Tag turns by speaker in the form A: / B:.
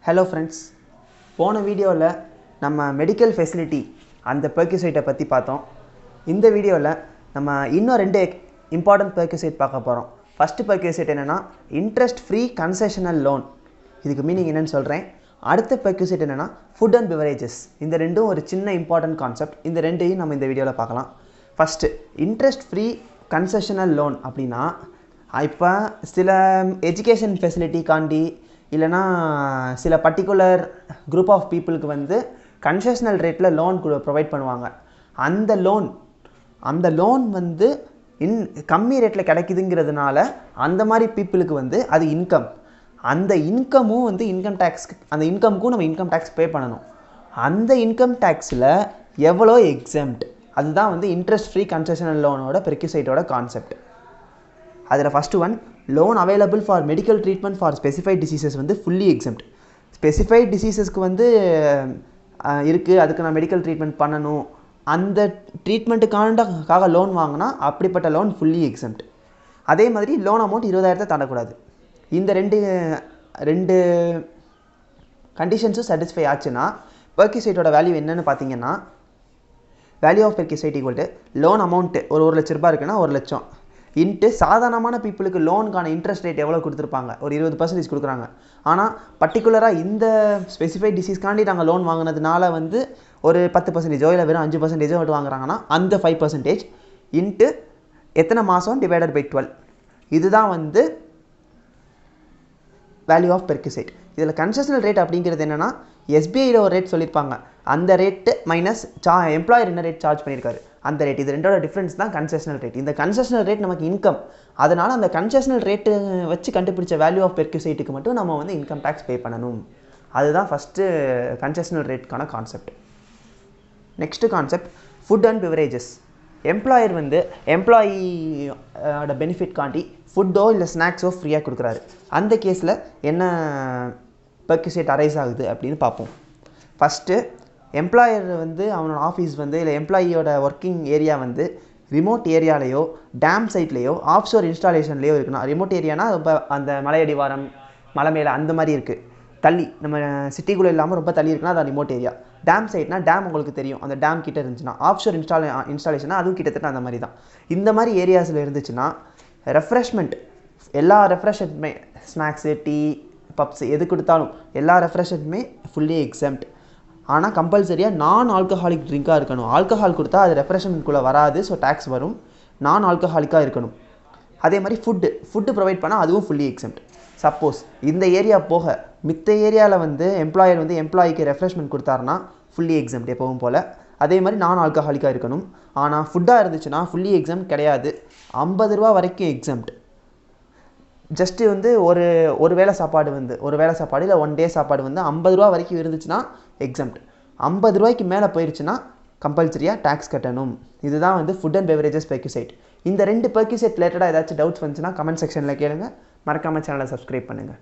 A: Hello friends, போன வீடியோவில் நம்ம மெடிக்கல் ஃபெசிலிட்டி அந்த பெர்க்யூசைட்டை பற்றி பார்த்தோம். இந்த வீடியோவில் நம்ம இன்னும் ரெண்டு இம்பார்ட்டன்ட் பெர்க்யூசைட் பார்க்க போகிறோம். ஃபஸ்ட்டு பெர்க்யூசைட் என்னென்னா இன்ட்ரெஸ்ட் ஃப்ரீ கன்செஷனல் லோன். இதுக்கு மீனிங் என்னென்னு சொல்கிறேன். அடுத்த பெர்க்யூசைட் என்னென்னா ஃபுட் அண்ட் பிவரேஜஸ். இந்த ரெண்டும் ஒரு சின்ன இம்பார்ட்டன்ட் கான்செப்ட். இந்த ரெண்டையும் நம்ம இந்த வீடியோவில் பார்க்கலாம். First interest free concessional loan அப்படின்னா இப்போ சில எஜுகேஷன் ஃபெசிலிட்டிக்காண்டி இல்லைனா சில பர்டிகுலர் குரூப் ஆஃப் பீப்புளுக்கு வந்து கன்செஷனல் ரேட்டில் லோன் ப்ரொவைட் பண்ணுவாங்க. அந்த லோன் வந்து கம்மி ரேட்டில் கிடைக்குதுங்கிறதுனால அந்த மாதிரி பீப்புளுக்கு வந்து அது இன்கம். அந்த இன்கமும் வந்து இன்கம் டேக்ஸ்க்கு அந்த இன்கமுக்கும் நம்ம இன்கம் டேக்ஸ் பே பண்ணணும். அந்த இன்கம் டேக்ஸில் எவ்வளோ எக்ஸம்ட், அதுதான் வந்து இன்ட்ரெஸ்ட் ஃப்ரீ கன்செஷனல் லோனோட பெர்க்யூசைட்டோட கான்செப்ட். அதில் first one, loan available for medical treatment for specified diseases வந்து ஃபுல்லி எக்ஸம்ட். ஸ்பெசிஃபைட் டிசீசஸ்க்கு வந்து இருக்குது, அதுக்கு நான் மெடிக்கல் ட்ரீட்மெண்ட் பண்ணணும், அந்த ட்ரீட்மெண்ட்டுக்காக லோன் வாங்கினா அப்படிப்பட்ட லோன் ஃபுல்லி எக்ஸம்ட். அதே மாதிரி லோன் அமௌண்ட் 20,000 தாண்டக்கூடாது. இந்த ரெண்டு கண்டிஷன்ஸும் சாட்டிஸ்ஃபை ஆச்சுன்னா பெர்க்யூசைட்டோட வேல்யூ என்னென்னு பார்த்தீங்கன்னா, value of perquisite equal to loan amount ஒரு 1,00,000 ரூபாய் இருக்குன்னா 1,00,000 இன்ட்டு சாதாரணமான பீப்புளுக்கு லோனுக்கான இன்ட்ரெஸ்ட் ரேட் எவ்வளோ கொடுத்துருப்பாங்க, ஒரு 20% கொடுக்குறாங்க. ஆனால் பர்டிகுலராக இந்த ஸ்பெசிஃபைட் டிசீஸ்க்காண்டி நாங்கள் லோன் வாங்கினதுனால வந்து ஒரு 10% இல்லை வெறும் 5% மட்டும் வாங்குறாங்கன்னா அந்த 5% இன்ட்டு எத்தனை மாதம் டிவைடட் பை 12, இதுதான் வந்து வேல்யூ ஆஃப் பெர்க்யூசைட். இதில் கன்செஷனல் ரேட் அப்படிங்கிறது என்னென்னா, எஸ்பிஐயில் ஒரு ரேட் சொல்லியிருப்பாங்க, அந்த ரேட்டு மைனஸ் எம்ப்ளாயர் என்ன ரேட் சார்ஜ் பண்ணியிருக்காரு அந்த ரேட். இது ரெண்டோட டிஃப்ரென்ஸ் தான் கன்செஷனல் ரேட். இந்த கன்செஷனல் ரேட் நமக்கு இன்கம், அதனால் அந்த கன்செஷனல் ரேட்டு வச்சு கண்டுபிடிச்ச வேல்யூ ஆஃப் பெர்க்யூசைட்டுக்கு மட்டும் நம்ம வந்து இன்கம் டேக்ஸ் பே பண்ணணும். அதுதான் ஃபஸ்ட்டு கன்செஷனல் ரேட்டுக்கான concept. Next concept food and beverages. Employer வந்து எம்ப்ளாயியோட பெனிஃபிட் காண்டி ஃபுட்டோ இல்லை ஸ்நாக்ஸோ ஃப்ரீயாக கொடுக்குறாரு. அந்த கேஸில் என்ன பெர்க்யூசைட் அரைஸ் ஆகுது அப்படின்னு பார்ப்போம். ஃபஸ்ட்டு எம்ப்ளாயர் வந்து அவனோட ஆஃபீஸ் வந்து இல்லை எம்ப்ளாயியோட ஒர்க்கிங் ஏரியா வந்து ரிமோட் ஏரியாலேயோ டேம் சைட்லேயோ ஆஃப்ஷோர் இன்ஸ்டாலேஷன்லேயோ இருக்குன்னா, ரிமோட் ஏரியானா இப்போ அந்த மலையடிவாரம் மலை மேலே அந்த மாதிரி இருக்குது, தள்ளி நம்ம சிட்டிக்குள்ளே இல்லாமல் ரொம்ப தள்ளி இருக்குன்னா அது ரிமோட் ஏரியா. டேம் சைட்னா டேம் உங்களுக்கு தெரியும், அந்த டேம் கிட்டே இருந்துச்சுன்னா. ஆஃப்ஷோர் இன்ஸ்டாலேஷனா அதுவும் கிட்டத்தட்ட அந்த மாதிரி தான். இந்த மாதிரி ஏரியாஸில் இருந்துச்சுன்னா ரெஃப்ரெஷ்மெண்ட், எல்லா ரெஃப்ரெஷ்மெண்ட்டுமே ஸ்நாக்ஸு டீ பப்ஸ் எது கொடுத்தாலும் எல்லா ரெஃப்ரெஷ்மெண்ட்டுமே ஃபுல்லி எக்ஸம்ட். ஆனால் கம்பல்சரியாக நான் ஆல்கஹாலிக் ட்ரிங்காக இருக்கணும். ஆல்கஹால் கொடுத்தா அது ரெஃப்ரெஷ்மெண்ட்குள்ளே வராது, ஸோ டேக்ஸ் வரும். நான் ஆல்கஹாலிக்காக இருக்கணும். அதே மாதிரி ஃபுட்டு ப்ரொவைட் பண்ணால் அதுவும் ஃபுல்லி எக்ஸம்ட். சப்போஸ் இந்த ஏரியா போக மித்த ஏரியாவில் வந்து எம்ப்ளாயர் வந்து எம்ப்ளாயிக்கு ரெஃப்ரெஷ்மெண்ட் கொடுத்தாருன்னா ஃபுல்லி எக்ஸம்ட் எப்பவும் போல். அதே மாதிரி நான் ஆல்கஹாலிக்காக இருக்கணும். ஆனால் ஃபுட்டாக இருந்துச்சுன்னா ஃபுல்லி எக்ஸம்ட் கிடையாது, 50 ரூபா வரைக்கும் எக்ஸம்ட். ஜஸ்ட்டு வந்து ஒரு வேளை சாப்பாடு இல்லை 1 டே சாப்பாடு வந்து 50 ரூபா வரைக்கும் இருந்துச்சுன்னா எக்ஸம்ட். 50 ரூபாய்க்கு மேலே போயிடுச்சுன்னா கம்பல்சரியாக டேக்ஸ் கட்டணும். இதுதான் வந்து ஃபுட் அண்ட் பெவரேஜஸ் பெர்க்யூசைட். இந்த ரெண்டு பெர்க்யூசைட் ரிலேட்டடாக ஏதாச்சும் டவுட்ஸ் வந்துச்சுன்னா கமெண்ட் செக்ஷனில் கேளுங்க. மறக்காமல் சேனலை சப்ஸ்கிரைப் பண்ணுங்கள்.